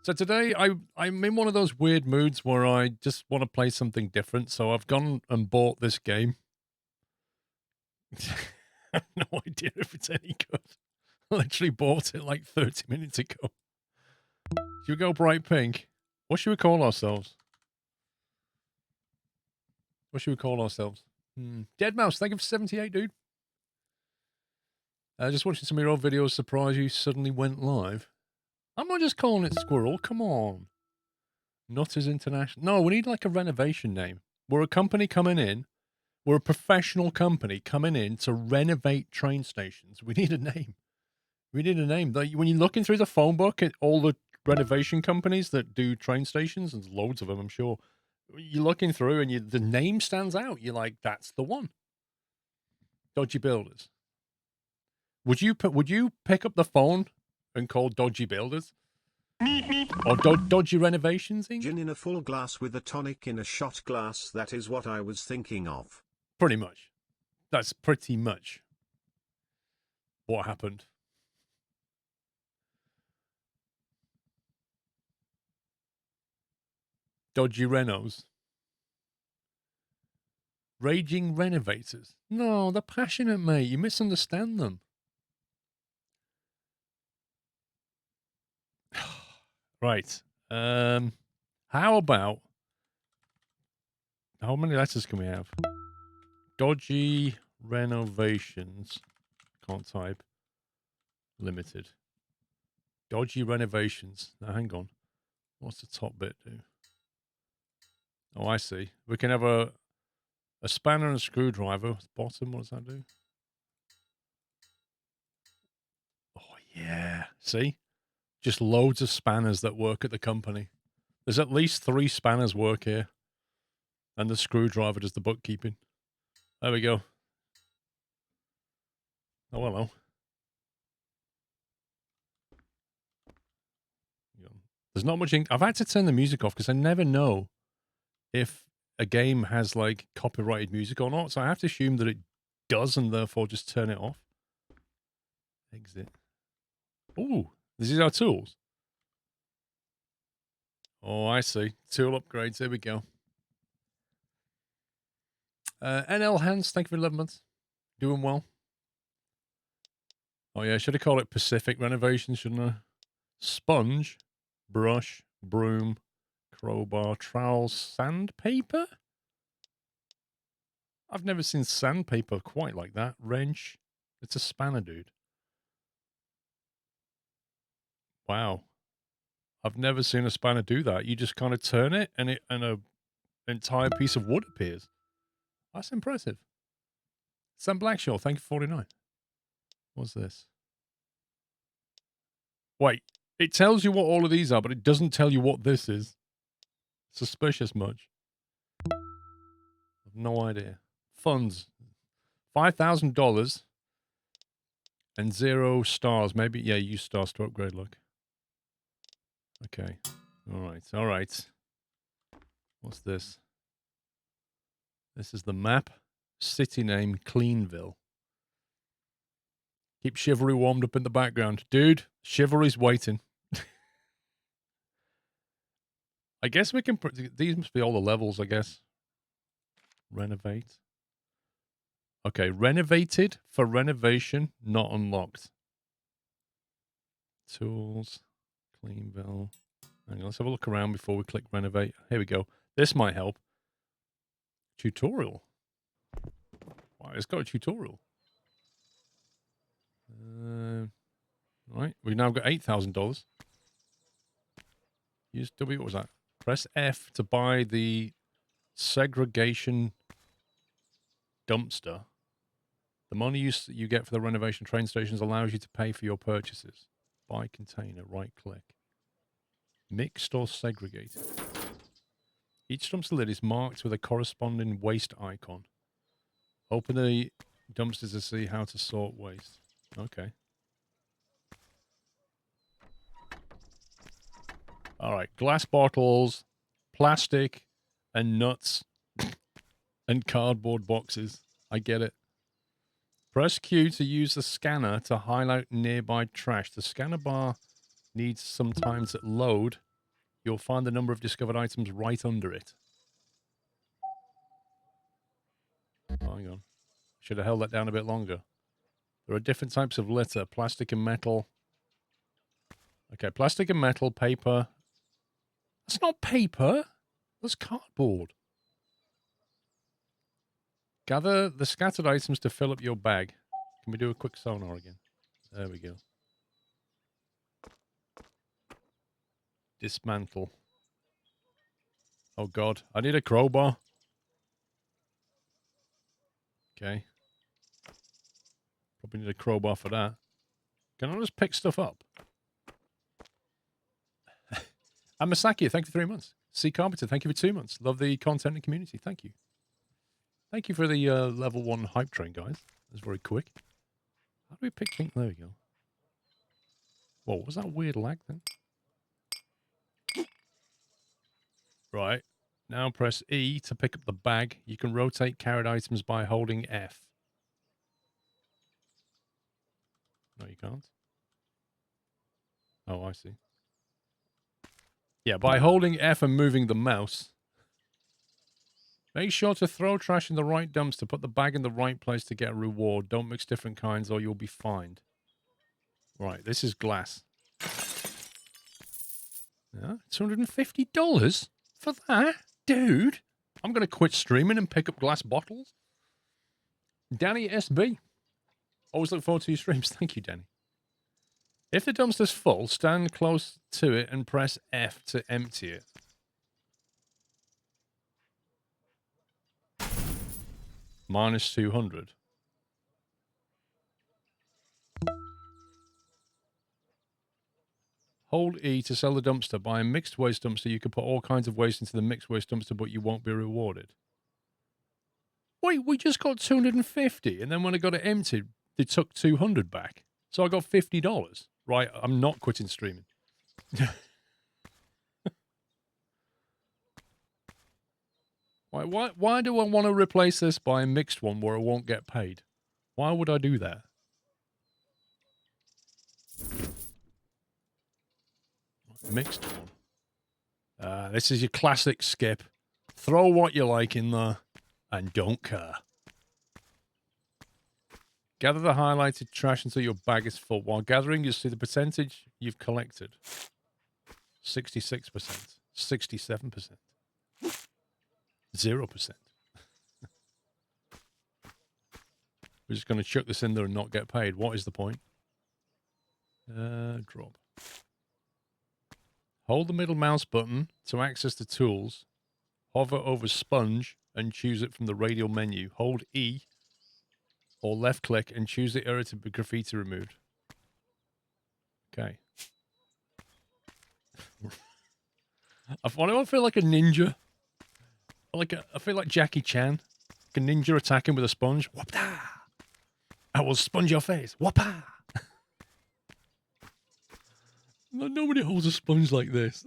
So today I'm in one of those weird moods where I just want to play something different. So I've gone and bought this game. I have no idea if it's any good. I literally bought it like 30 minutes ago. Should we go bright pink? What should we call ourselves? What should we call ourselves? Dead Mouse, thank you for 78, dude. Just watching some of your old videos, surprise you suddenly went live. I'm not just calling it Squirrel, come on. Nutters International. No, we need like a renovation name. We're a company coming in. We're a professional company coming in to renovate train stations. We need a name. We need a name. Like, when you're looking through the phone book at all the renovation companies that do train stations, and there's loads of them, I'm sure. You're looking through and the name stands out. You're like, that's the one. Dodgy Builders. Would you pick up the phone and call Dodgy Builders? Or Dodgy Renovations, Inc? Gin in a full glass with a tonic in a shot glass. That is what I was thinking of. Pretty much. That's pretty much what happened. Dodgy Renos. Raging Renovators. No, they're passionate, mate. You misunderstand them. Right. How about... How many letters can we have? Dodgy Renovations. Can't type. Limited. Dodgy Renovations. Now, hang on. What's the top bit do? Oh, I see. We can have a spanner and a screwdriver. Bottom, what does that do? Oh, yeah. See? Just loads of spanners that work at the company. There's at least 3 spanners work here. And the screwdriver does the bookkeeping. There we go. Oh, hello. There's not much ink. I've had to turn the music off because I never know if a game has like copyrighted music or not. So I have to assume that it does and therefore just turn it off. Exit. Ooh, this is our tools. Oh, I see. Tool upgrades. There we go. NL Hands, thank you for 11 months. Doing well. Oh, yeah. Should I call it Pacific Renovation, shouldn't I? Sponge, brush, broom, crowbar, trowel, sandpaper? I've never seen sandpaper quite like that. Wrench. It's a spanner, dude. Wow. I've never seen a spanner do that. You just kind of turn it and an entire piece of wood appears. That's impressive. Sam Blackshaw, thank you for 49. What's this? Wait, it tells you what all of these are, but it doesn't tell you what this is. Suspicious much. I've no idea. Funds. $5,000 and 0 stars. Maybe, yeah, use stars to upgrade luck. Okay. All right. All right. What's this? This is the map. City name, Cleanville. Keep Chivalry warmed up in the background. Dude, Chivalry's waiting. I guess we can... These must be all the levels, I guess. Renovate. Okay, renovated for renovation, not unlocked. Tools, Cleanville. Hang on, let's have a look around before we click renovate. Here we go. This might help. Tutorial. Wow, it's got a tutorial. Right, we've now got $8,000. Use W, what was that? Press F to buy the segregation dumpster. The money you get for the renovation train stations allows you to pay for your purchases. Buy container, right click. Mixed or segregated. Each dumpster lid is marked with a corresponding waste icon. Open the dumpsters to see how to sort waste. Okay. All right. Glass bottles, plastic, and nuts, and cardboard boxes. I get it. Press Q to use the scanner to highlight nearby trash. The scanner bar needs sometimes at load you'll find the number of discovered items right under it. Oh, hang on. Should have held that down a bit longer. There are different types of litter. Plastic and metal. Okay, plastic and metal, paper. That's not paper. That's cardboard. Gather the scattered items to fill up your bag. Can we do a quick sonar again? There we go. Dismantle. Oh, God. I need a crowbar. Okay. Probably need a crowbar for that. Can I just pick stuff up? And Masaki, thank you for 3 months. C. Carpenter, thank you for 2 months. Love the content and community. Thank you. Thank you for the level 1 hype train, guys. That was very quick. How do we pick things? There we go. Whoa, was that a weird lag then? Right. Now press E to pick up the bag. You can rotate carried items by holding F. No, you can't. Oh, I see. Yeah, by holding F and moving the mouse. Make sure to throw trash in the right dumpster. Put the bag in the right place to get a reward. Don't mix different kinds or you'll be fined. Right, this is glass. Yeah, $250 for that? Dude, I'm going to quit streaming and pick up glass bottles. Danny SB. Always look forward to your streams. Thank you, Danny. If the dumpster's full, stand close to it and press F to empty it. Minus 200. Hold E to sell the dumpster. Buy a mixed waste dumpster. You can put all kinds of waste into the mixed waste dumpster, but you won't be rewarded. Wait, we just got 250, and then when I got it emptied, they took 200 back. So I got $50. Right, I'm not quitting streaming. Why do I want to replace this by a mixed one where I won't get paid? Why would I do that? Mixed one. This is your classic skip. Throw what you like in there and don't care. Gather the highlighted trash until your bag is full. While gathering, you'll see the percentage you've collected. 66%. 67%. 0%. We're just going to chuck this in there and not get paid. What is the point? Drop. Hold the middle mouse button to access the tools. Hover over sponge and choose it from the radial menu. Hold E or left click and choose the area to be graffiti removed. Okay. Why do I feel like a ninja? I feel like Jackie Chan. Like a ninja attacking with a sponge. Whoop-da! I will sponge your face. Whoop-da! Nobody holds a sponge like this.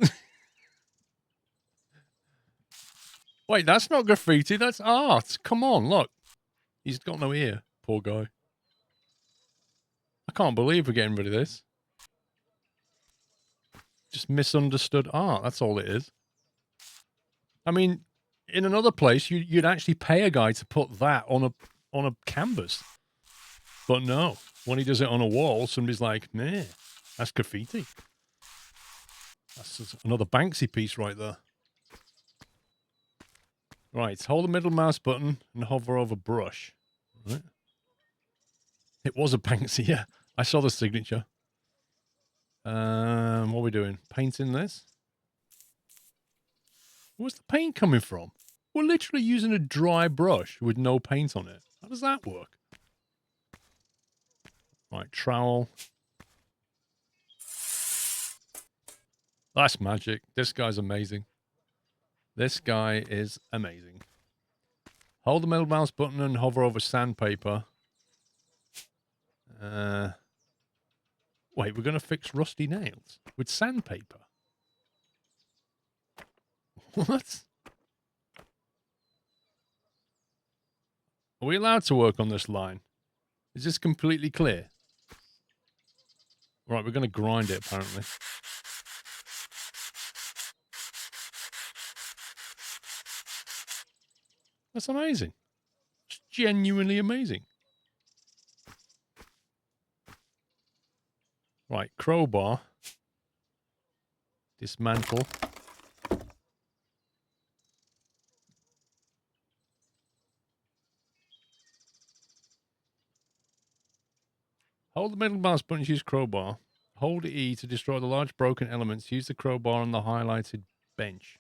Wait, that's not graffiti. That's art. Come on, look. He's got no ear. Poor guy. I can't believe we're getting rid of this. Just misunderstood art. That's all it is. I mean, in another place, you'd actually pay a guy to put that on a canvas. But no. When he does it on a wall, somebody's like, meh, that's graffiti. That's another Banksy piece right there. Right, hold the middle mouse button and hover over brush. Right. It was a Banksy, yeah. I saw the signature. What are we doing? Painting this? Where's the paint coming from? We're literally using a dry brush with no paint on it. How does that work? Right, trowel. That's magic. This guy's amazing. This guy is amazing. Hold the middle mouse button and hover over sandpaper. Wait, we're going to fix rusty nails with sandpaper. What? Are we allowed to work on this line? Is this completely clear? Right, we're going to grind it, apparently. That's amazing. It's genuinely amazing. Right, crowbar. Dismantle. Hold the middle mouse button to use crowbar. Hold E to destroy the large broken elements. Use the crowbar on the highlighted bench.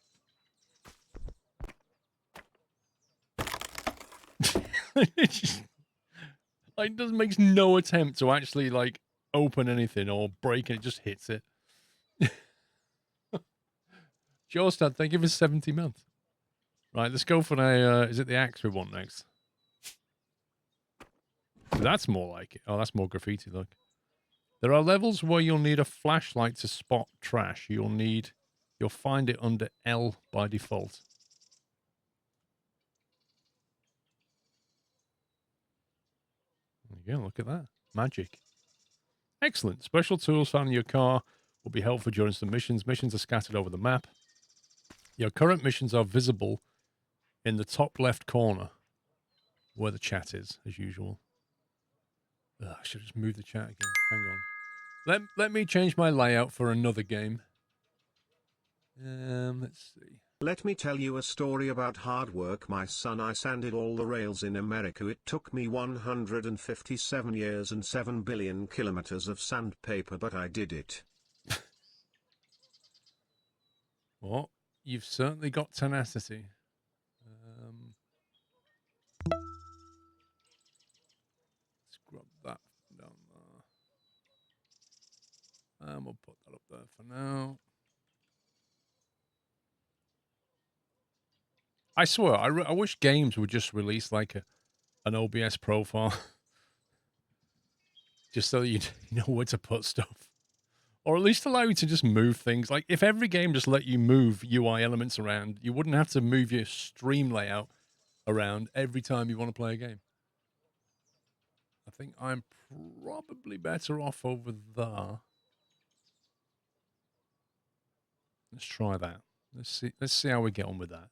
It doesn't makes no attempt to actually like open anything or break it. It just hits it. Jostad, thank you for 70 months. Right, let's go for the, is it the axe we want next? That's more like it. Oh, that's more graffiti, look. There are levels where you'll need a flashlight to spot trash. You'll find it under L by default. There you go, look at that. Magic. Excellent. Special tools found in your car will be helpful during some missions. Missions are scattered over the map. Your current missions are visible in the top left corner where the chat is, as usual. Ugh, I should just move the chat again. Hang on. Let me change my layout for another game. Let's see. Let me tell you a story about hard work, my son. I sanded all the rails in America. It took me 157 years and 7 billion kilometers of sandpaper, but I did it. Well, you've certainly got tenacity. Scrub that down there. And we'll put that up there for now. I swear, I wish games would just release like an OBS profile. Just so that you know where to put stuff. Or at least allow you to just move things. Like, if every game just let you move UI elements around, you wouldn't have to move your stream layout around every time you want to play a game. I think I'm probably better off over there. Let's try that. Let's see how we get on with that.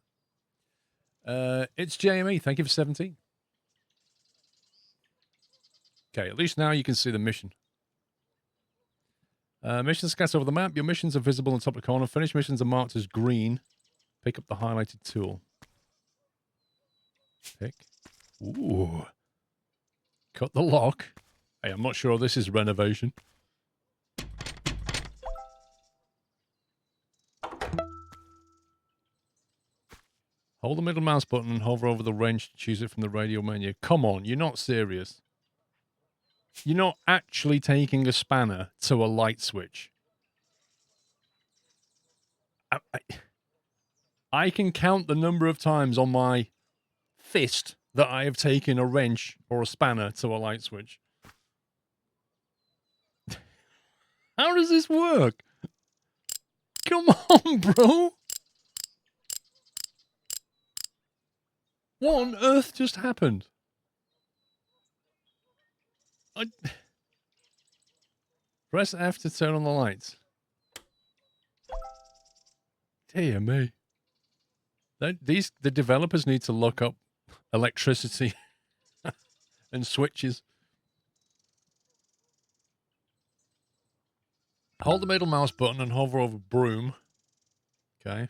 It's JME. Thank you for 17. Okay, at least now you can see the mission. Missions scattered over the map. Your missions are visible on the top of the corner. Finished missions are marked as green. Pick up the highlighted tool. Pick. Ooh. Cut the lock. Hey, I'm not sure this is renovation. Hold the middle mouse button and hover over the wrench to choose it from the radio menu. Come on, you're not serious. You're not actually taking a spanner to a light switch. I can count the number of times on my fist that I have taken a wrench or a spanner to a light switch. How does this work? Come on, bro. What on earth just happened? Press F to turn on the lights. Dear me. The developers need to look up electricity and switches. Hold the middle mouse button and hover over broom. Okay.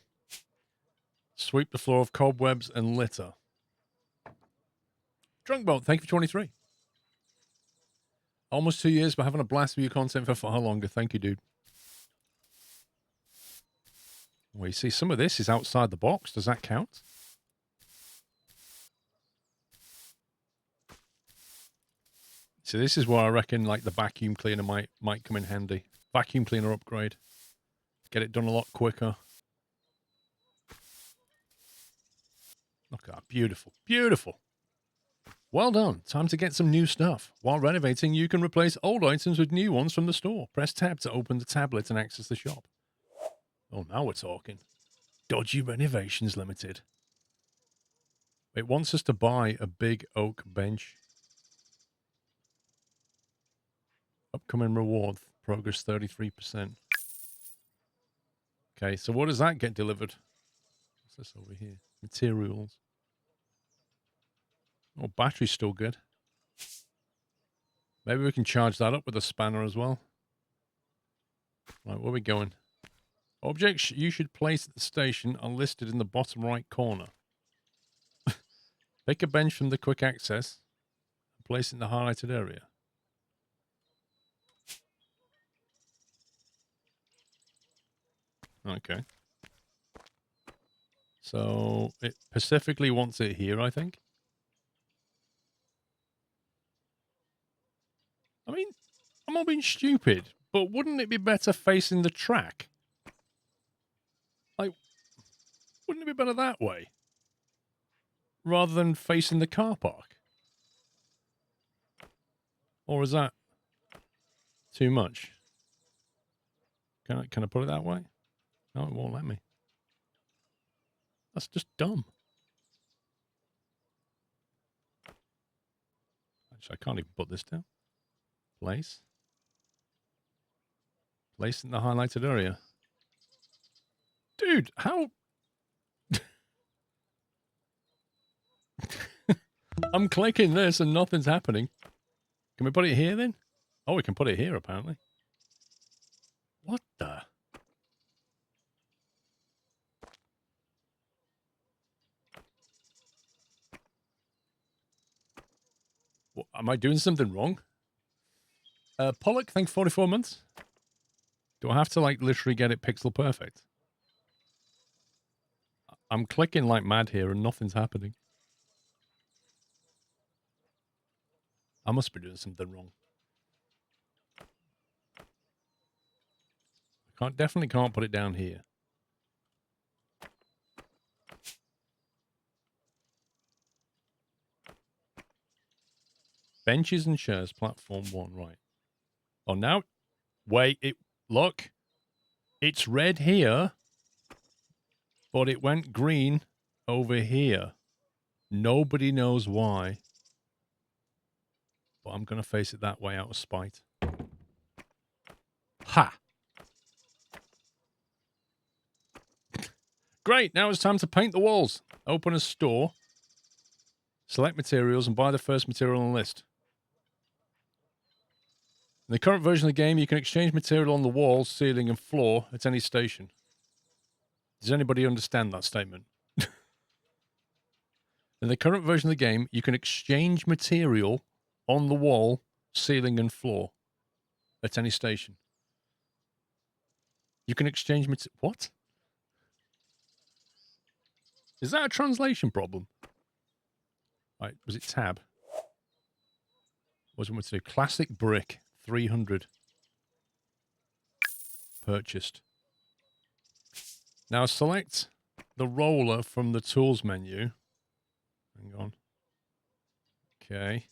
Sweep the floor of cobwebs and litter. Drunkboat, thank you for 23. Almost 2 years, but having a blast with your content for far longer. Thank you, dude. Well, you see, some of this is outside the box. Does that count? So this is where I reckon like the vacuum cleaner might come in handy. Vacuum cleaner upgrade. Get it done a lot quicker. Look at that. Beautiful. Beautiful. Well done. Time to get some new stuff. While renovating, you can replace old items with new ones from the store. Press tab to open the tablet and access the shop. Oh, now we're talking. Dodgy Renovations Limited. It wants us to buy a big oak bench. Upcoming reward. Progress 33%. Okay, so what does that get delivered? What's this over here? Materials. Oh, battery's still good. Maybe we can charge that up with a spanner as well. Right, where are we going? Objects you should place at the station are listed in the bottom right corner. Pick a bench from the quick access and place it in the highlighted area. Okay. So it specifically wants it here, I think. I mean, I'm not being stupid, but wouldn't it be better facing the track? Like, wouldn't it be better that way? Rather than facing the car park? Or is that too much? Can I put it that way? No, it won't let me. That's just dumb. Actually, I can't even put this down. Place. Place in the highlighted area. Dude, how... I'm clicking this and nothing's happening. Can we put it here then? Oh, we can put it here, apparently. What the... What, am I doing something wrong? Pollock, thanks 44 months. Do I have to, like, literally get it pixel perfect? I'm clicking like mad here and nothing's happening. I must be doing something wrong. Definitely can't put it down here. Benches and chairs, platform 1, right. Oh, now... Wait, look. It's red here, but it went green over here. Nobody knows why. But I'm going to face it that way out of spite. Ha! Great, now it's time to paint the walls. Open a store. Select materials and buy the first material on the list. In the current version of the game, you can exchange material on the walls, ceiling, and floor at any station. Does anybody understand that statement? In the current version of the game, you can exchange material on the wall, ceiling, and floor at any station. You can exchange material. What? Is that a translation problem? Right, was it tab? What was it? Classic brick, 300. Purchased. Now select the roller from the tools menu. Hang on. Okay.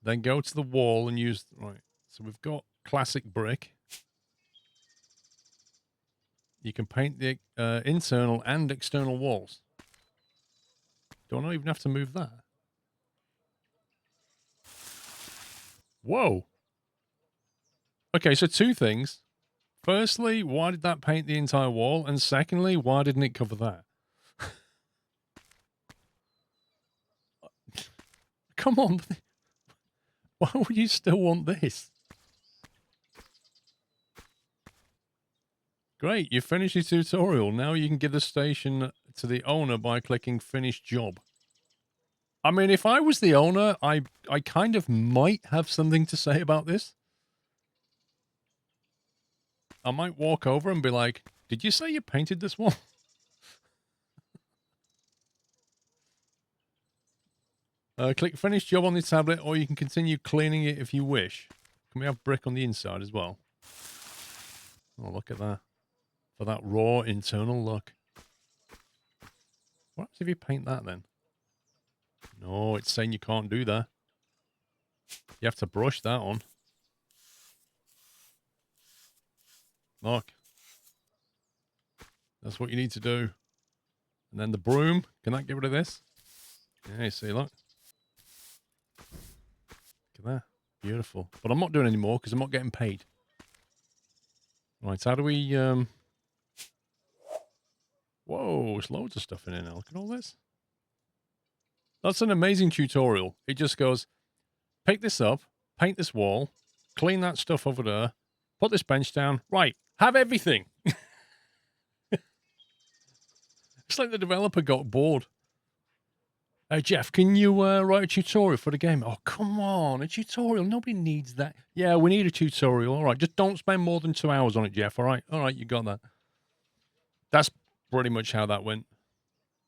Then go to the wall and use... Right. So we've got classic brick. You can paint the internal and external walls. Do I not even have to move that? Whoa. Okay, so two things. Firstly, why did that paint the entire wall? And secondly, why didn't it cover that? Come on. Why would you still want this? Great, you finished your tutorial. Now you can give the station to the owner by clicking Finish Job. I mean, if I was the owner, I kind of might have something to say about this. I might walk over and be like, did you say you painted this wall? Click Finish Job on the tablet, or you can continue cleaning it if you wish. Can we have brick on the inside as well? Oh, look at that. For that raw internal look. What happens if you paint that then? No, it's saying you can't do that. You have to brush that on. Look. That's what you need to do. And then the broom. Can that get rid of this? Yeah, you see, look. Look at that. Beautiful. But I'm not doing any more because I'm not getting paid. Right, how do we... Whoa, there's loads of stuff in here now. Look at all this. That's an amazing tutorial. It just goes, pick this up, paint this wall, clean that stuff over there, put this bench down. Right, have everything. It's like the developer got bored. Hey, Jeff, can you write a tutorial for the game? Oh, come on, a tutorial. Nobody needs that. Yeah, we need a tutorial. All right, just don't spend more than 2 hours on it, Jeff. All right, you got that. That's pretty much how that went.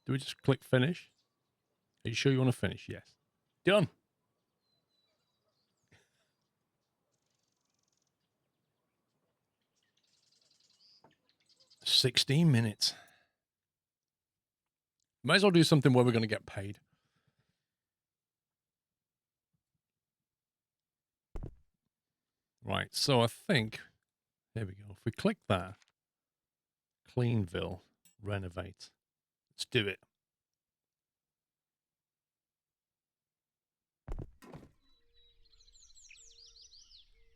Do we just click finish? Are you sure you want to finish? Yes. Done. $16. Might as well do something where we're going to get paid. Right, so I think, there we go. If we click that, Cleanville, renovate. Let's do it.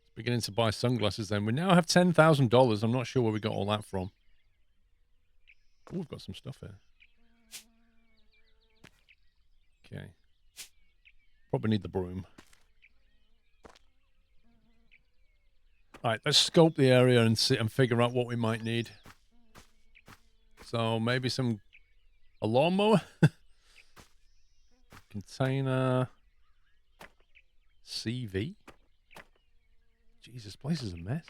It's beginning to buy sunglasses then. We now have $10,000. I'm not sure where we got all that from. Oh, we've got some stuff here. Okay. Probably need the broom. All right, let's scope the area and sit and figure out what we might need. So maybe a lawnmower, container, CV. Jesus, place is a mess.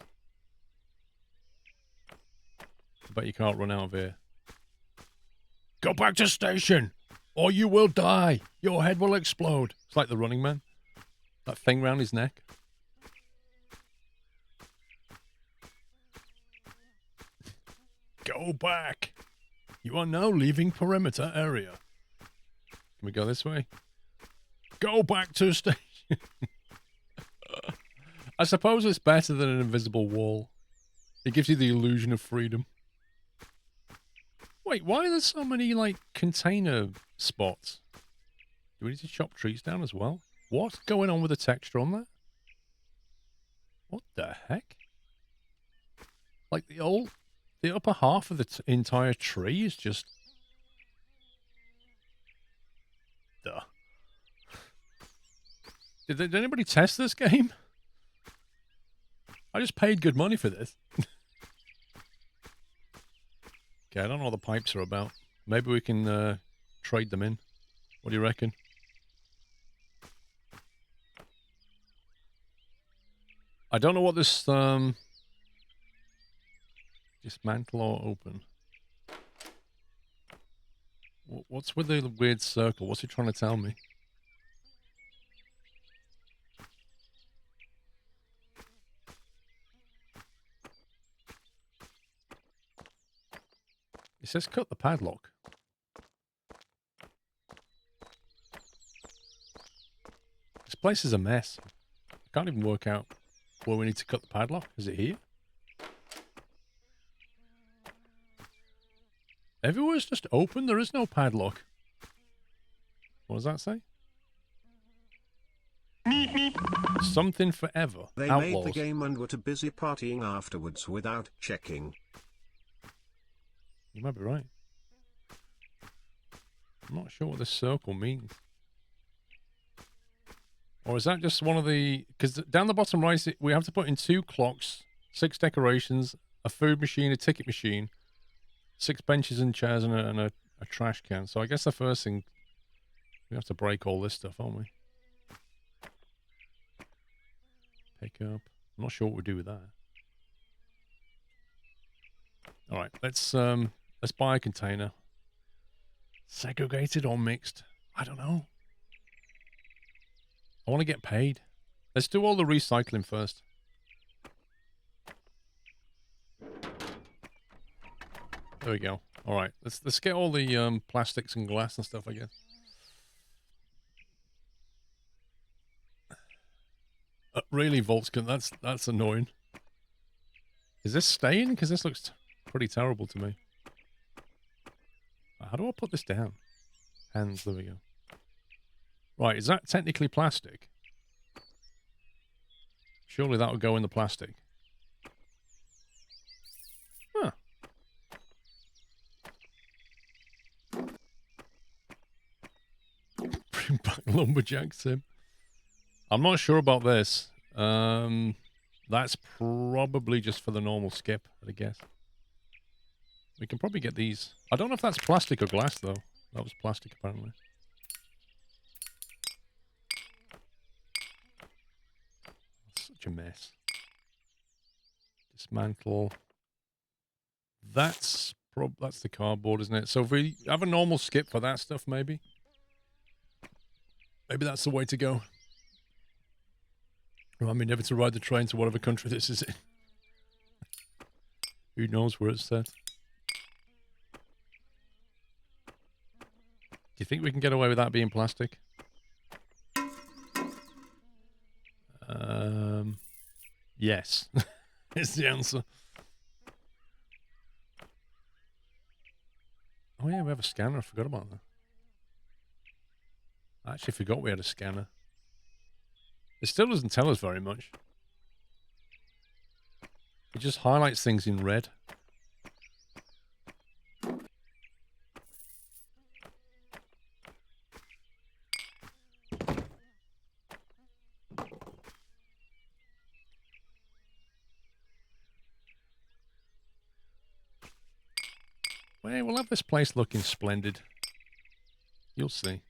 I bet you can't run out of here. Go back to station, or you will die. Your head will explode. It's like the Running Man. That thing round his neck. Go back. You are now leaving perimeter area. Can we go this way? Go back to station. I suppose it's better than an invisible wall. It gives you the illusion of freedom. Wait, why are there so many, like, container spots? Do we need to chop trees down as well? What's going on with the texture on that? What the heck? Like, the upper half of the entire tree is just... Duh. Did anybody test this game? I just paid good money for this. Okay, I don't know what the pipes are about. Maybe we can trade them in. What do you reckon? I don't know what this dismantle or open. What's with the weird circle? What's he trying to tell me? It says cut the padlock. This place is a mess. I can't even work out where we need to cut the padlock. Is it here? Everywhere's just open. There is no padlock. What does that say? Something forever. They Outlaws. made the game and were too busy partying afterwards without checking. You might be right. I'm not sure what this circle means. Or is that just one of the... Because down the bottom right, we have to put in 2 clocks, 6 decorations, a food machine, a ticket machine, 6 benches and chairs, and a trash can. So I guess the first thing... We have to break all this stuff, aren't we? Pick up. I'm not sure what we do with that. All right, let's buy a container. Segregated or mixed? I don't know. I want to get paid. Let's do all the recycling first. There we go. All right, let's get all the plastics and glass and stuff, I guess. Really, Voltskin, that's annoying. Is this staying? Because this looks pretty terrible to me. How do I put this down? Hands, there we go. Right, is that technically plastic? Surely that would go in the plastic. Huh. back lumberjack sim. I'm not sure about this. That's probably just for the normal skip, I'd guess. We can probably get these. I don't know if that's plastic or glass, though. That was plastic, apparently. Such a mess. Dismantle. That's the cardboard, isn't it? So if we have a normal skip for that stuff, maybe that's the way to go. Remind me never to ride the train to whatever country this is in. Who knows where it's set? Do you think we can get away with that being plastic? Yes. Is the answer. Oh yeah, we have a scanner. I forgot about that. I actually forgot we had a scanner. It still doesn't tell us very much. It just highlights things in red. Well, we'll have this place looking splendid. You'll see.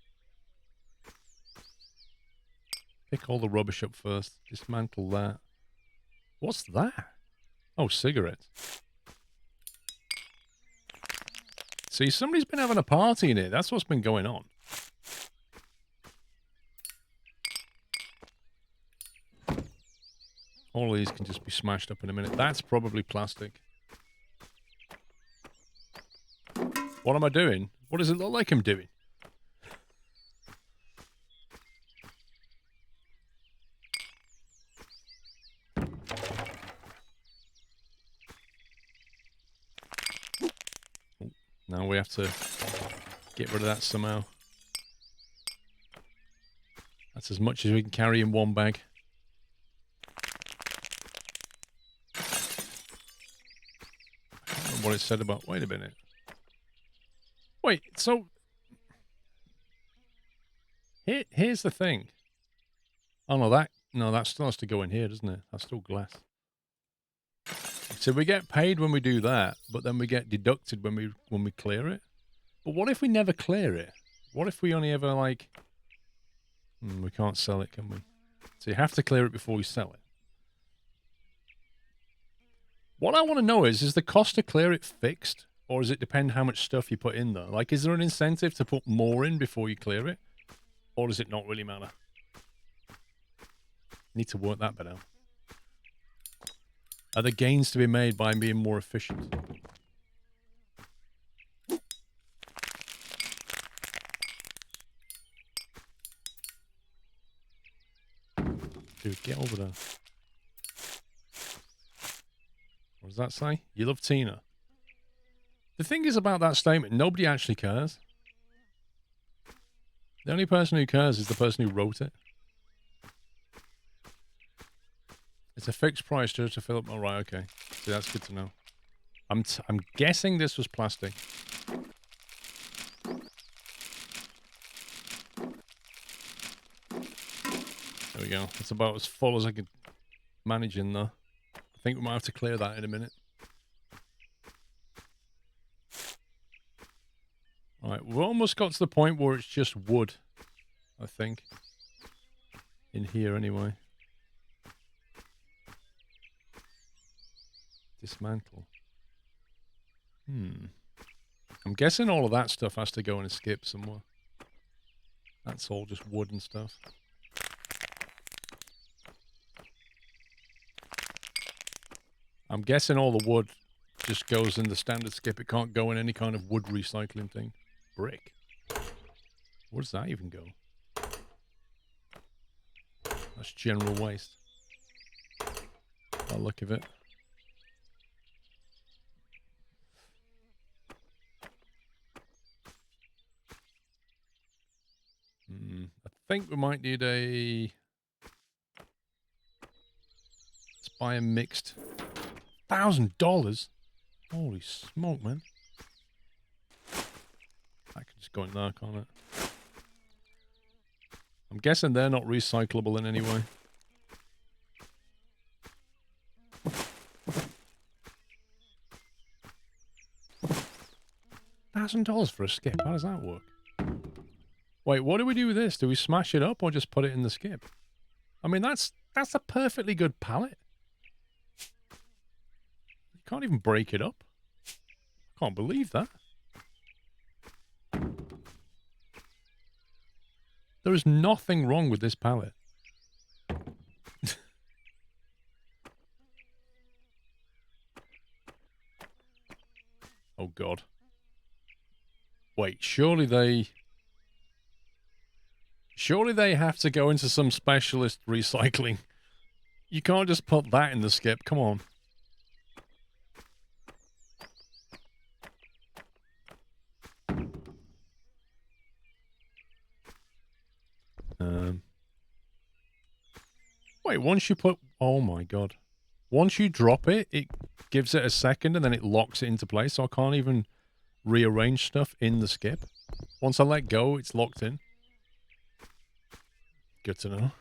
Pick all the rubbish up first. Dismantle that. What's that? Oh, cigarettes. See, somebody's been having a party in here. That's what's been going on. All of these can just be smashed up in a minute. That's probably plastic. What am I doing? What does it look like I'm doing? Now we have to get rid of that somehow. That's as much as we can carry in one bag. I can't remember what it said about... Wait a minute. Wait, so... Here's the thing. Oh, no, that still has to go in here, doesn't it? That's still glass. So we get paid when we do that, but then we get deducted when we clear it. But what if we never clear it? What if we only ever, like... we can't sell it, can we? So you have to clear it before you sell it. What I want to know is the cost to clear it fixed? Or does it depend how much stuff you put in there? Like, is there an incentive to put more in before you clear it? Or does it not really matter? Need to work that bit out. Are there gains to be made by being more efficient? Dude, get over there. What does that say? You love Tina. The thing is about that statement, nobody actually cares. The only person who cares is the person who wrote it. It's a fixed price just to fill up. Oh, right, okay. See, that's good to know. I'm guessing this was plastic. There we go. It's about as full as I could manage in there. I think we might have to clear that in a minute. Alright, we've almost got to the point where it's just wood, I think. In here, anyway. Dismantle. I'm guessing all of that stuff has to go in a skip somewhere. That's all just wood and stuff. I'm guessing all the wood just goes in the standard skip. It can't go in any kind of wood recycling thing. Brick. Where does that even go? That's general waste. By the look of it. I think we might need a... Let's buy a mixed... $1,000? Holy smoke, man. That could just go in there, can't it? I'm guessing they're not recyclable in any way. $1,000 for a skip. How does that work? Wait, what do we do with this? Do we smash it up or just put it in the skip? I mean, that's a perfectly good pallet. You can't even break it up. Can't believe that. There is nothing wrong with this pallet. Oh, God. Wait, surely they have to go into some specialist recycling. You can't just put that in the skip. Come on. Wait, once you put... Oh, my God. Once you drop it, it gives it a second and then it locks it into place. So I can't even rearrange stuff in the skip. Once I let go, it's locked in. Good to know.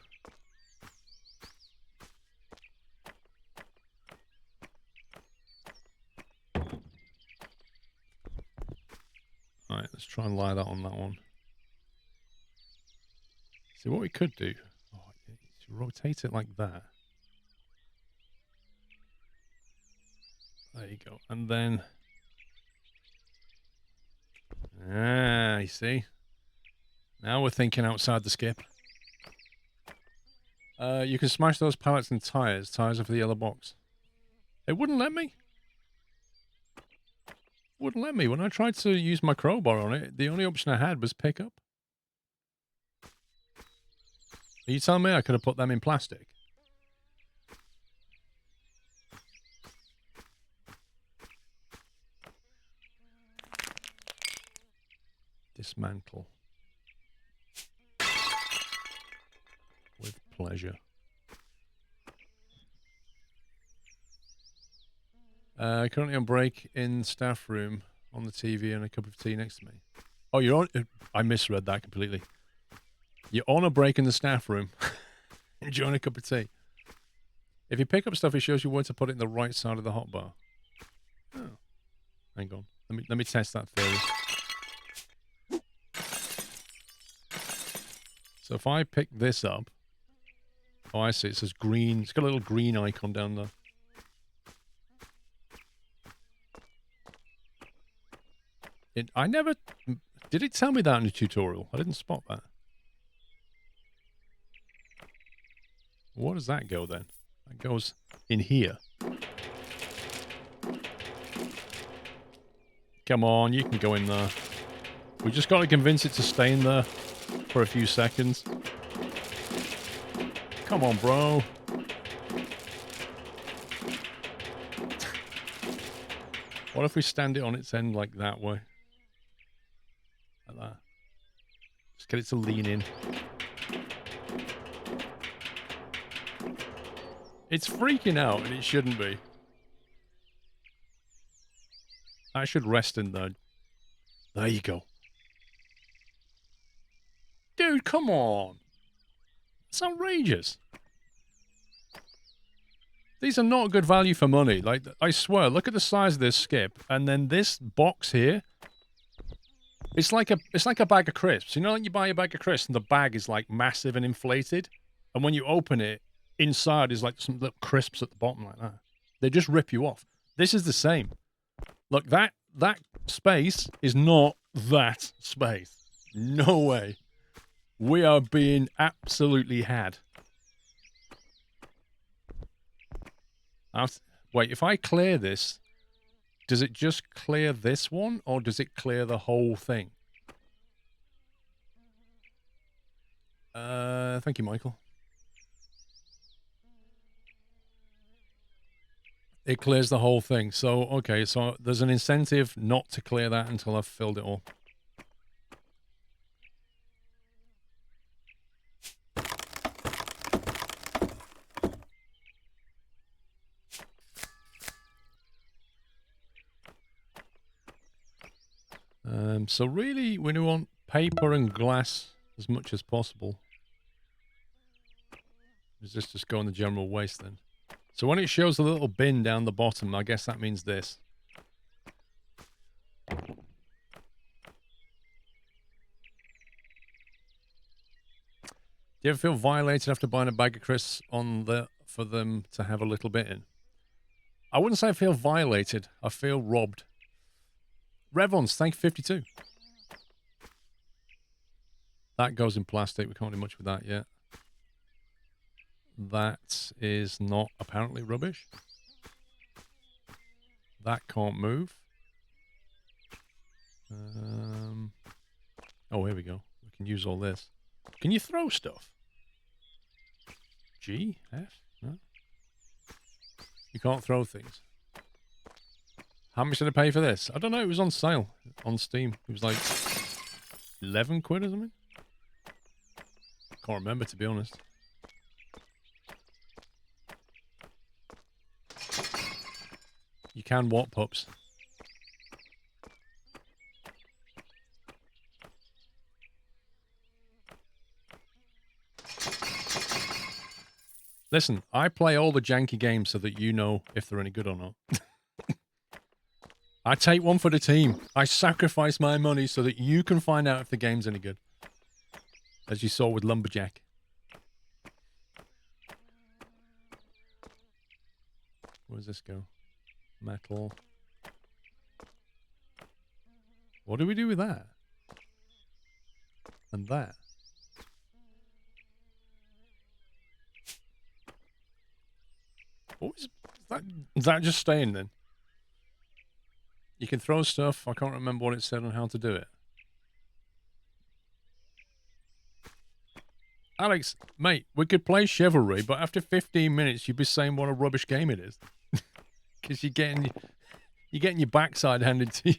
Alright, let's try and lie that on that one. See what we could do. Oh, rotate it like that. There you go. And then... Ah, you see? Now we're thinking outside the skip. You can smash those pallets and tires. Tires are for the yellow box. It wouldn't let me. Wouldn't let me. When I tried to use my crowbar on it, the only option I had was pick up. Are you telling me I could have put them in plastic? Dismantle. With pleasure. Currently on break in staff room on the TV and a cup of tea next to me. Oh, you're on... I misread that completely. You're on a break in the staff room. Enjoying a cup of tea. If you pick up stuff, it shows you where to put it in the right side of the hotbar. Oh. Hang on. Let me test that theory. So if I pick this up... Oh, I see. It says green. It's got a little green icon down there. I never... Did it tell me that in the tutorial? I didn't spot that. Where does that go then? That goes in here. Come on, you can go in there. We just got to convince it to stay in there for a few seconds. Come on, bro. What if we stand it on its end like that way? Like that. Just get it to lean in. It's freaking out, and it shouldn't be. I should rest in there. There you go. Dude, come on. It's outrageous. These are not good value for money. Like, I swear, look at the size of this skip, and then this box here. It's like a bag of crisps. You know, like you buy a bag of crisps, and the bag is like massive and inflated, and when you open it, inside is like some little crisps at the bottom like that. They just rip you off. This is the same. Look, that space is not that space. No way. We are being absolutely had. Wait, if I clear this, does it just clear this one, or does it clear the whole thing? Thank you, Michael. It clears the whole thing. So, okay, so there's an incentive not to clear that until I've filled it all. So really, we want paper and glass as much as possible. Does this just go in the general waste then? So when it shows a little bin down the bottom, I guess that means this. Do you ever feel violated after buying a bag of crisps for them to have a little bit in? I wouldn't say I feel violated. I feel robbed. Revons, thank you, 52. That goes in plastic. We can't do much with that yet. That is not apparently rubbish. That can't move. Oh, here we go. We can use all this. Can you throw stuff? G? F? No? You can't throw things. How much did I pay for this? I don't know. It was on sale on Steam. It was like 11 quid or something. Can't remember, to be honest. You can what, pups? Listen, I play all the janky games so that you know if they're any good or not. I take one for the team. I sacrifice my money so that you can find out if the game's any good. As you saw with Lumberjack. Where does this go? Metal. What do we do with that? And that? What is that? Is that just staying then? You can throw stuff. I can't remember what it said on how to do it. Alex, mate, we could play Chivalry, but after 15 minutes, you'd be saying what a rubbish game it is. Because you're getting your backside handed to you.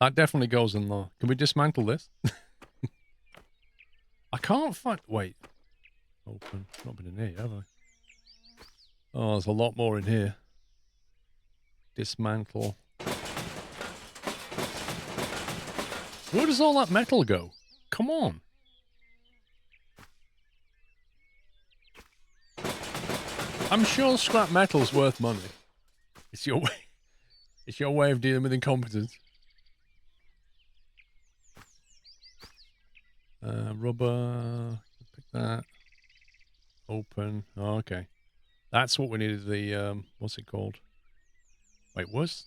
That definitely goes in there. Can we dismantle this? I can't find... Wait. Open. Not been in here, have I? Oh, there's a lot more in here. Dismantle. Where does all that metal go? Come on. I'm sure scrap metal's worth money. It's your way. It's your way of dealing with incompetence. Rubber. Pick that. Open. Oh, okay. That's what we needed. The what's it called? Wait, where's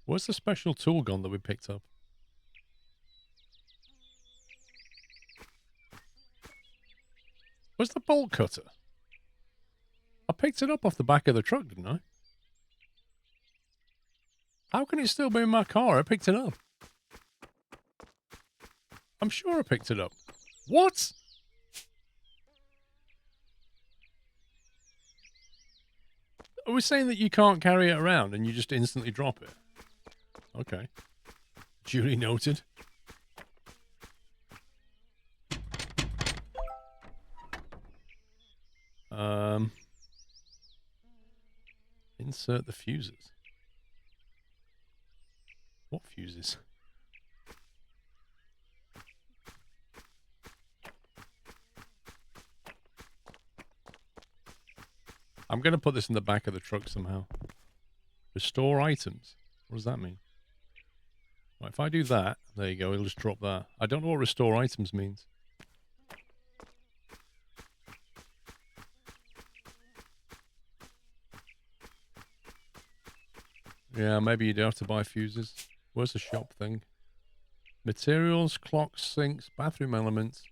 the special tool gun that we picked up? Where's the bolt cutter? I picked it up off the back of the truck, didn't I? How can it still be in my car? I picked it up. I'm sure I picked it up. What? Are we saying that you can't carry it around and you just instantly drop it? Okay. Duly noted. Insert the fuses. What fuses? I'm going to put this in the back of the truck somehow. Restore items. What does that mean? Right, if I do that, there you go, it'll just drop that. I don't know what restore items means. Yeah, maybe you do have to buy fuses. Where's the shop thing? Materials, clocks, sinks, bathroom elements,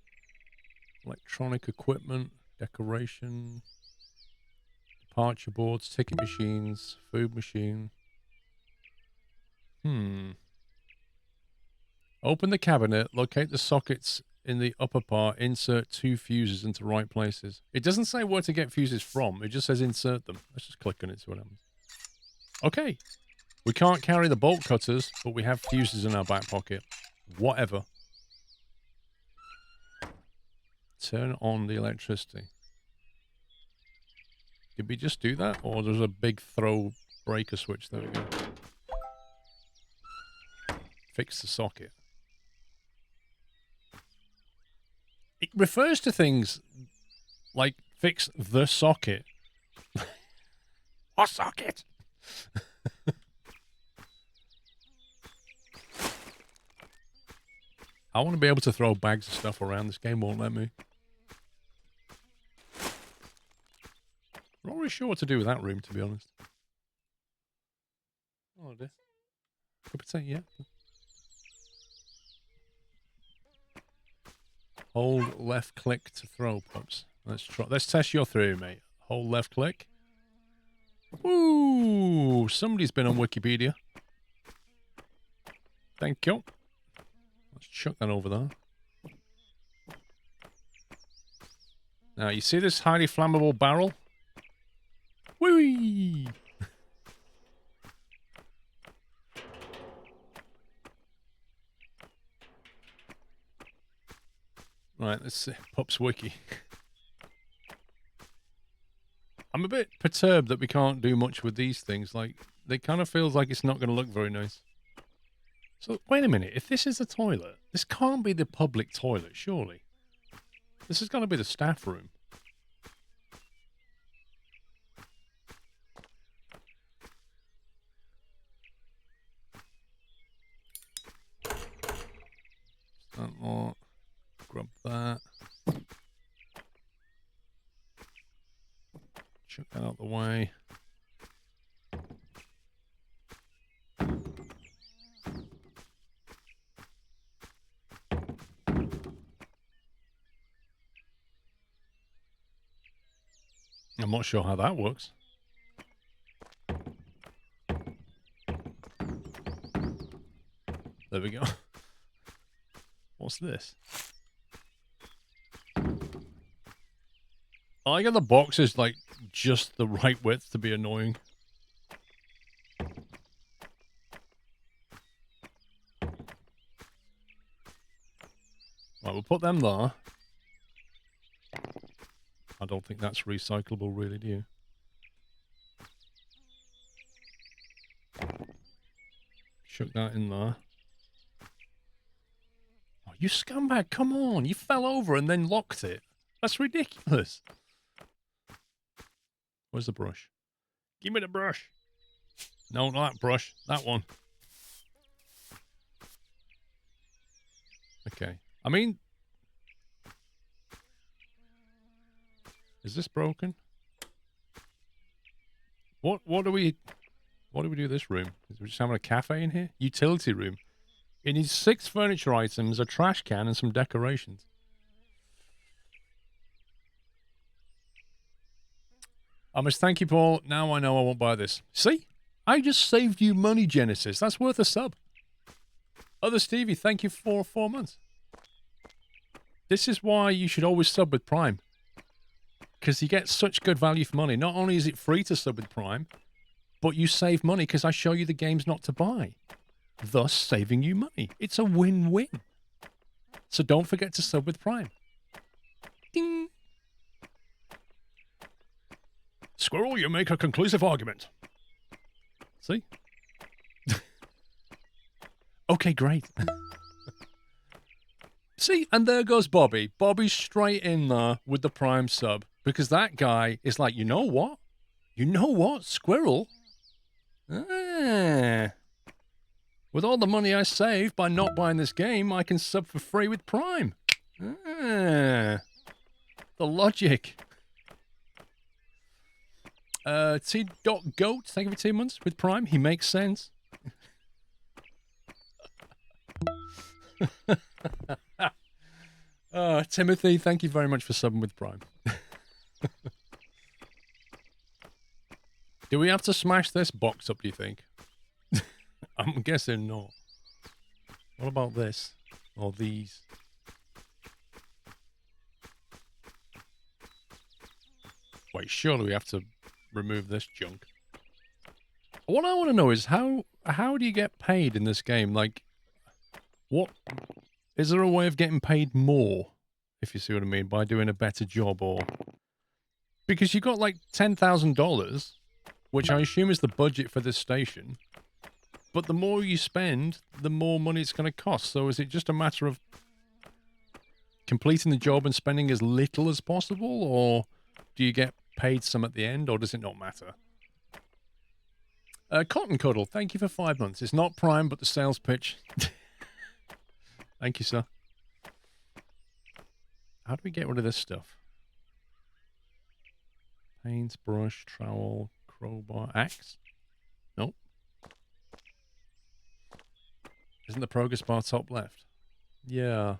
electronic equipment, decoration, departure boards, ticket machines, food machine. Open the cabinet, locate the sockets in the upper part, insert 2 fuses into right places. It doesn't say where to get fuses from. It just says insert them. Let's just click on it, see what happens. Okay. We can't carry the bolt cutters, but we have fuses in our back pocket. Whatever. Turn on the electricity. Did we just do that? Or there's a big throw breaker switch? There we go. Fix the socket. It refers to things like fix the socket. What socket? I want to be able to throw bags of stuff around. This game won't let me. I'm not really sure what to do with that room, to be honest. Oh, dear. Cup of tea, yeah. Hold left click to throw, pups. Let's try. Let's test your theory, mate. Hold left click. Ooh, somebody's been on Wikipedia. Thank you. Let's chuck that over there. Now, you see this highly flammable barrel? Whee! Right, let's see. Pups Wiki. I'm a bit perturbed that we can't do much with these things. Like, they kind of feels like it's not going to look very nice. So, wait a minute. If this is a toilet, this can't be the public toilet, surely. This is going to be the staff room. Grab that. Chuck that out the way. I'm not sure how that works. There we go. What's this? I got the box is like just the right width to be annoying. Right, we'll put them there. I don't think that's recyclable, really, do you? Chuck that in there. Oh, you scumbag, come on. You fell over and then locked it. That's ridiculous. Where's the brush? Give me the brush. No, not that brush. That one. Okay. I mean... Is this broken? What do we do this room? Is we just having a cafe in here? Utility room. It needs 6 furniture items, a trash can, and some decorations. I must thank you, Paul. Now I know I won't buy this. See? I just saved you money, Genesis. That's worth a sub. Other Stevie, thank you for 4 months. This is why you should always sub with Prime. Because you get such good value for money. Not only is it free to sub with Prime, but you save money because I show you the games not to buy. Thus saving you money. It's a win-win. So don't forget to sub with Prime. Ding! Squirrel, you make a conclusive argument. See? Okay, great. See, and there goes Bobby. Bobby's straight in there with the Prime sub. Because that guy is like, you know what? You know what, Squirrel? With all the money I save by not buying this game, I can sub for free with Prime. The logic. T.Goat, thank you for 2 months with Prime. He makes sense. Timothy, thank you very much for subbing with Prime. Do we have to smash this box up, do you think? I'm guessing not. What about this? Or these? Wait, surely we have to remove this junk. What I want to know is how do you get paid in this game? Like, what is there a way of getting paid more, if you see what I mean, by doing a better job, or because you got like $10,000, which I assume is the budget for this station, but the more you spend, the more money it's going to cost. So is it just a matter of completing the job and spending as little as possible, or do you get paid some at the end, or does it not matter? Cotton Cuddle, thank you for 5 months. It's not Prime, but the sales pitch. Thank you, sir. How do we get rid of this stuff? Paint, brush, trowel, crowbar, axe? Nope. Isn't the progress bar top left? Yeah.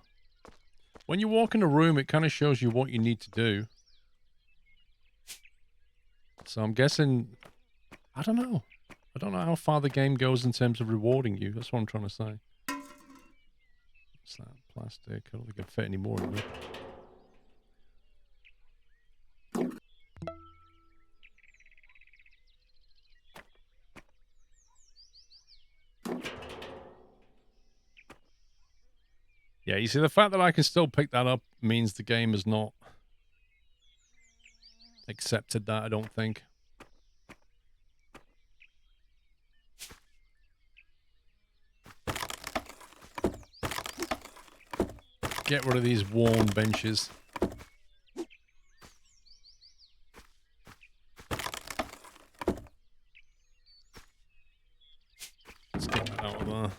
When you walk in a room, it kind of shows you what you need to do. So I'm guessing... I don't know. I don't know how far the game goes in terms of rewarding you. That's what I'm trying to say. What's that? Plastic. I don't think it fit any more in there. Yeah, you see, the fact that I can still pick that up means the game has not accepted that, I don't think. Get rid of these worn benches. Let's get that out of there. Let's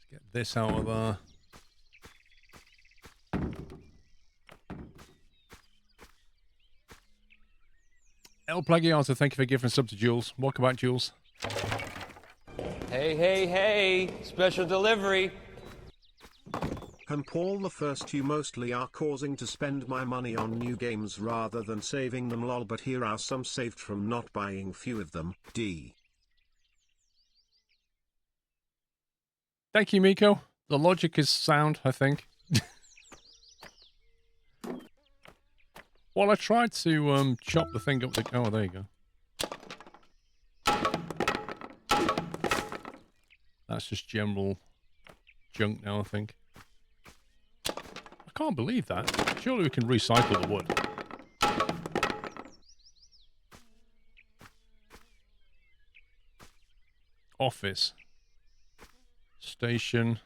get this out of there. El Plagiato, thank you for giving a sub to Jules. Welcome back, Jules. Hey, hey, hey! Special delivery! And Paul, the first you mostly are causing to spend my money on new games rather than saving them, lol, but here are some saved from not buying few of them, D. Thank you, Miko. The logic is sound, I think. Well, I tried to chop the thing up. Oh, there you go. That's just general junk now, I think. I can't believe that. Surely we can recycle the wood. Office. Station.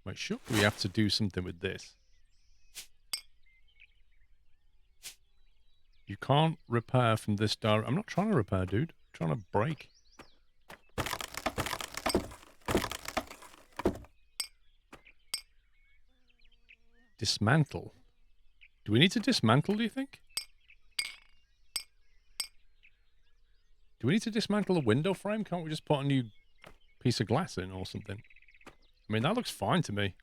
Wait, sure, we have to do something with this. You can't repair from this direct. I'm not trying to repair, dude. I'm trying to break. Dismantle. Do we need to dismantle, do you think? Do we need to dismantle the window frame? Can't we just put a new piece of glass in or something? I mean, that looks fine to me.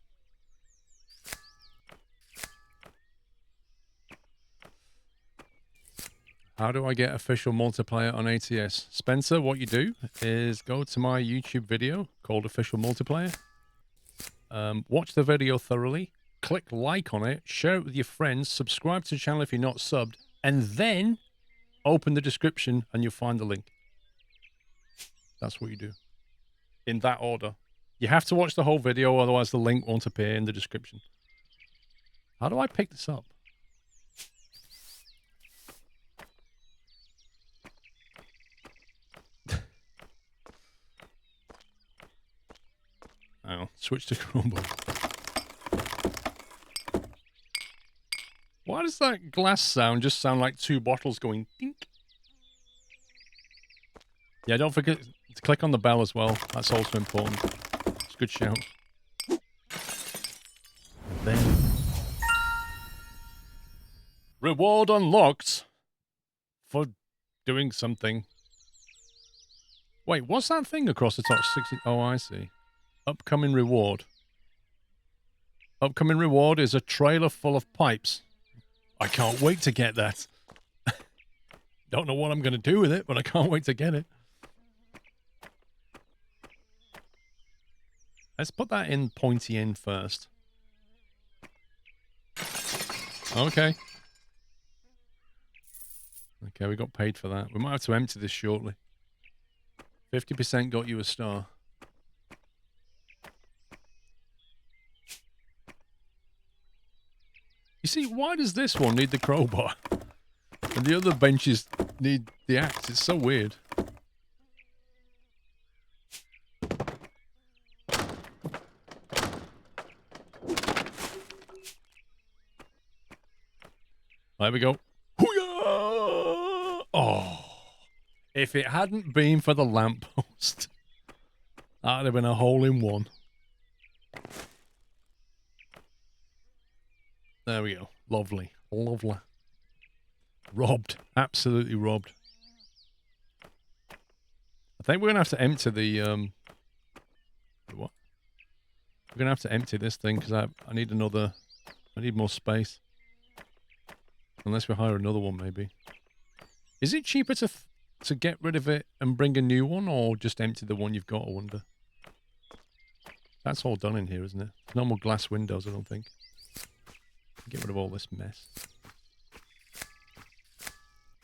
How do I get official multiplayer on ATS? Spencer, what you do is go to my YouTube video called Official Multiplayer. Watch the video thoroughly. Click like on it. Share it with your friends. Subscribe to the channel if you're not subbed. And then open the description and you'll find the link. That's what you do. In that order. You have to watch the whole video, otherwise the link won't appear in the description. How do I pick this up? Oh, switch to Chromebook. Why does that glass sound just sound like two bottles going dink? Yeah, don't forget to click on the bell as well. That's also important. It's a good shout. Then reward unlocked for doing something. Wait, what's that thing across the top? 60. Oh, I see. Upcoming reward. Upcoming reward is a trailer full of pipes. I can't wait to get that. Don't know what I'm going to do with it, but I can't wait to get it. Let's put that in pointy end first. Okay. Okay, we got paid for that. We might have to empty this shortly. 50% got you a star. You see, why does this one need the crowbar? And the other benches need the axe? It's so weird. There we go. Hoo-yah! Oh. If it hadn't been for the lamppost, that'd have been a hole in one. There we go. Lovely. Lovely. Robbed. Absolutely robbed. I think we're going to have to empty the, what? We're going to have to empty this thing because I need another, I need more space. Unless we hire another one, maybe. Is it cheaper to get rid of it and bring a new one, or just empty the one you've got, I wonder? That's all done in here, isn't it? No more glass windows, I don't think. Get rid of all this mess.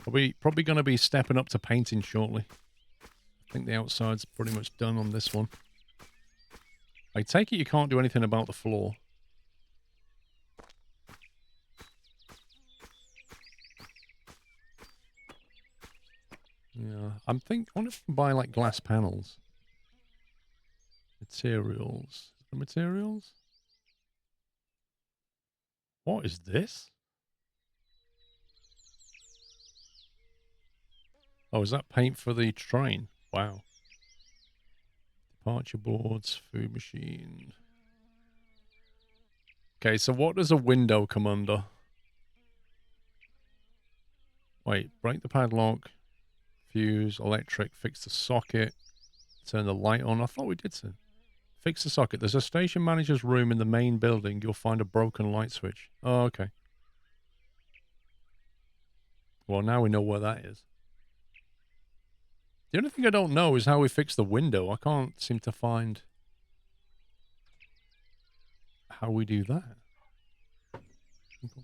Are we probably going to be stepping up to painting shortly? I think the outside's pretty much done on this one. I take it you can't do anything about the floor. Yeah, I wonder if I can buy like glass panels. Materials. The materials? What is this? Oh, is that paint for the train? Wow. Departure boards, food machine. Okay, so what does a window come under? Wait, break the padlock. Fuse, electric, fix the socket, turn the light on. I thought we did so. Fix the socket. There's a station manager's room in the main building. You'll find a broken light switch. Oh, okay. Well, now we know where that is. The only thing I don't know is how we fix the window. I can't seem to find how we do that. Okay.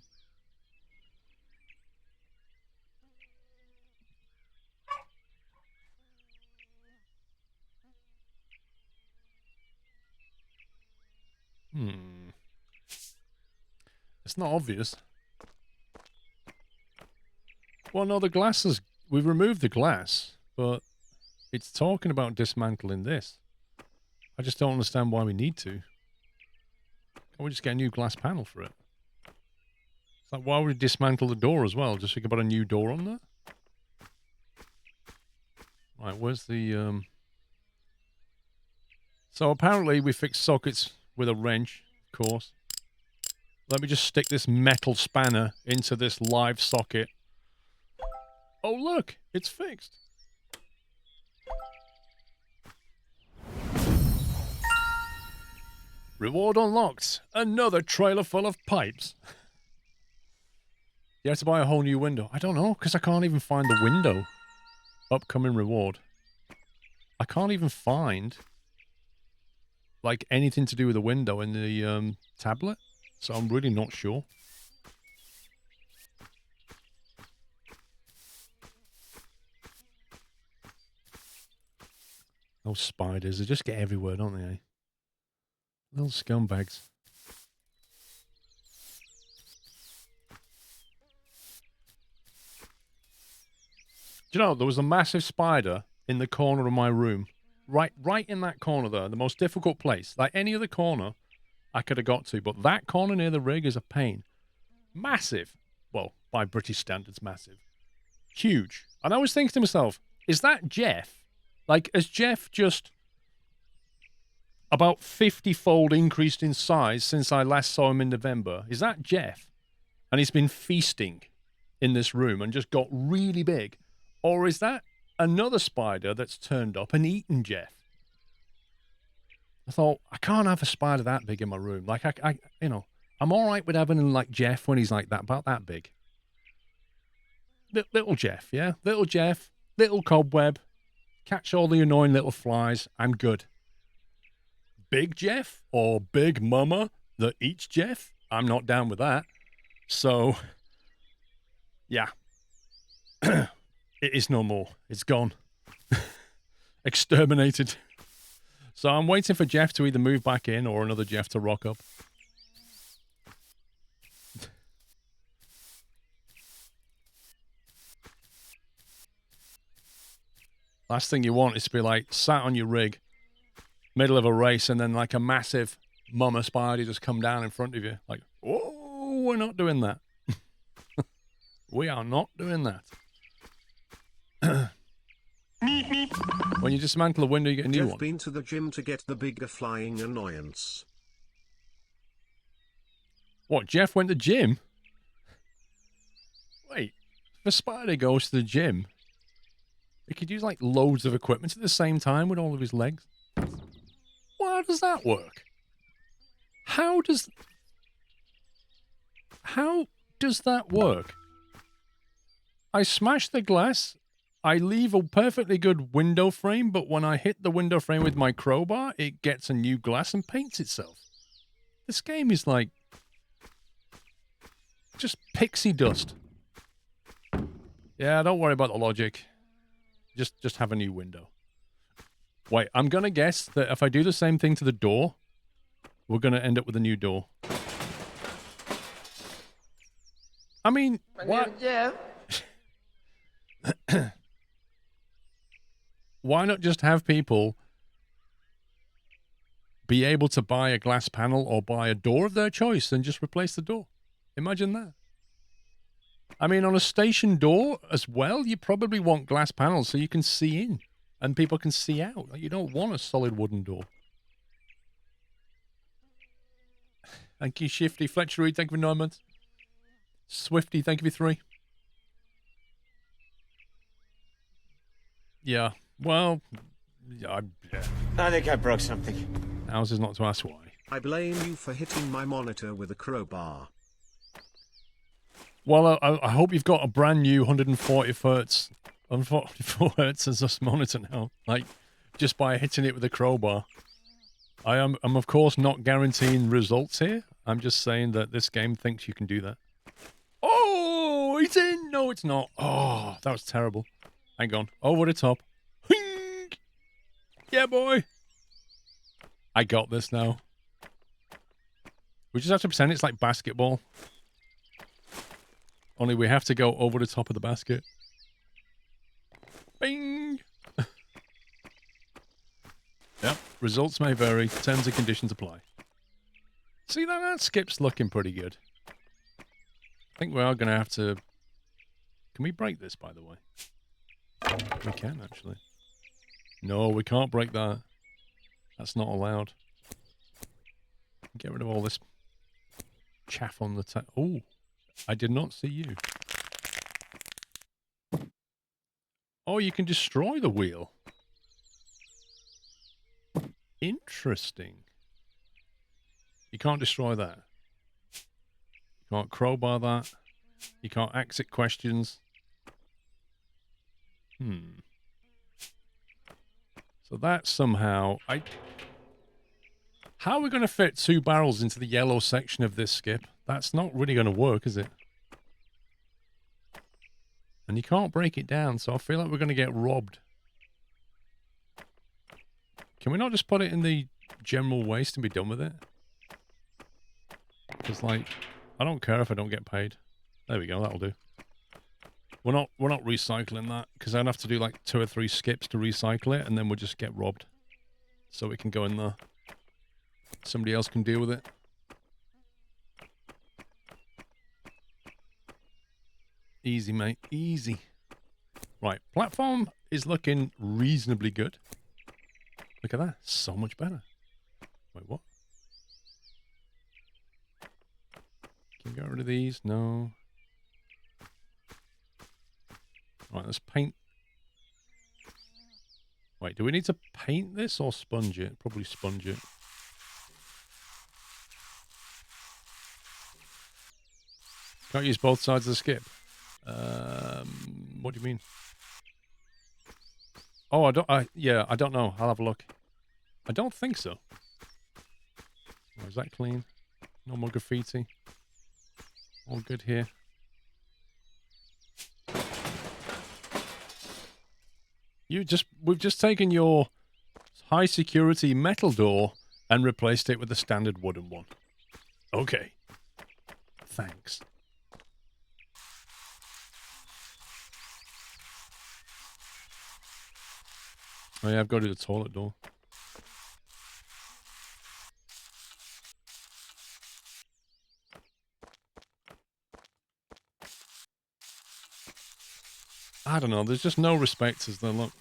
It's not obvious. Well, no, the glass is... We've removed the glass, but it's talking about dismantling this. I just don't understand why we need to. Can't we just get a new glass panel for it? It's like, why would we dismantle the door as well? Just so we can put a new door on there? Right, where's the... So apparently we fix sockets with a wrench, of course. Let me just stick this metal spanner into this live socket. Oh, look, it's fixed. Reward unlocked. Another trailer full of pipes. You have to buy a whole new window. I don't know, because I can't even find the window. Upcoming reward. I can't even find, like, anything to do with the window in the tablet. So I'm really not sure. Those spiders, they just get everywhere, don't they, eh? Little scumbags. Do you know, there was a massive spider in the corner of my room. Right in that corner there, the most difficult place. Like any other corner I could have got to, but that corner near the rig is a pain. Massive. Well, by British standards, massive. Huge. And I was thinking to myself, is that Jeff? Like, has Jeff just about 50-fold increased in size since I last saw him in November? Is that Jeff? And he's been feasting in this room and just got really big. Or is that another spider that's turned up and eaten Jeff? I thought, I can't have a spider that big in my room. Like, you know, I'm all right with having him like Jeff when he's like that, about that big. Little Jeff, yeah? Little Jeff, little cobweb, catch all the annoying little flies, I'm good. Big Jeff or Big Mama that eats Jeff? I'm not down with that. So, yeah. It is no more. It's gone. Exterminated. So I'm waiting for Jeff to either move back in or another Jeff to rock up. Last thing you want is to be like sat on your rig, middle of a race, and then like a massive mama spider just come down in front of you. Like, oh, we're not doing that. We are not doing that. When you dismantle a window, you get a new Jeff one. been to the gym to get the bigger flying annoyance. What, Jeff went to the gym? Wait, if a spider goes to the gym, he could use like loads of equipment at the same time with all of his legs. Well, how does that work? How does that work? I smash the glass, I leave a perfectly good window frame, but when I hit the window frame with my crowbar, it gets a new glass and paints itself. This game is like just pixie dust. Yeah, don't worry about the logic. Just have a new window. Wait, I'm going to guess that if I do the same thing to the door, we're going to end up with a new door. I mean, what? Why not just have people be able to buy a glass panel or buy a door of their choice and just replace the door? Imagine that. I mean, on a station door as well, you probably want glass panels so you can see in and people can see out. Like, you don't want a solid wooden door. Thank you, Shifty. Fletcher Reed, thank you for 9 months. Swifty, thank you for 3. Yeah. Well, yeah. I think I broke something. Ours is not to ask why. I blame you for hitting my monitor with a crowbar. Well, I hope you've got a brand new 140 hertz, 144 hertz as a monitor now. Like, just by hitting it with a crowbar. I'm of course not guaranteeing results here. I'm just saying that this game thinks you can do that. Oh, it's in. No, it's not. Oh, that was terrible. Hang on. Over the top. Hing! Yeah, boy. I got this now. We just have to pretend it's like basketball. Only we have to go over the top of the basket. Bing! Yep, results may vary. Terms and conditions apply. See, that skip's looking pretty good. I think we are going to have to... Can we break this, by the way? We can, actually. No, we can't break that. That's not allowed. Get rid of all this chaff on the top. Oh, I did not see you. Oh, you can destroy the wheel. Interesting. You can't destroy that. You can't crowbar that. You can't exit questions. So that somehow... How are we going to fit 2 barrels into the yellow section of this skip? That's not really going to work, is it? And you can't break it down, so I feel like we're going to get robbed. Can we not just put it in the general waste and be done with it? Because, like, I don't care if I don't get paid. There we go, that'll do. We're not recycling that, because I'd have to do like 2 or 3 skips to recycle it, and then we'll just get robbed. So it can go in there. Somebody else can deal with it. Easy, mate. Easy. Right. Platform is looking reasonably good. Look at that. So much better. Wait, what? Can you get rid of these? No. Right, let's paint. Wait, do we need to paint this or sponge it? Probably sponge it. Can't use both sides of the skip. What do you mean? Oh, I don't know. I'll have a look. I don't think so. Oh, is that clean? No more graffiti. All good here. We've just taken your high security metal door and replaced it with a standard wooden one. Okay. Thanks. Oh yeah, I've got to do the toilet door. I don't know, there's just no respect, is there? Look.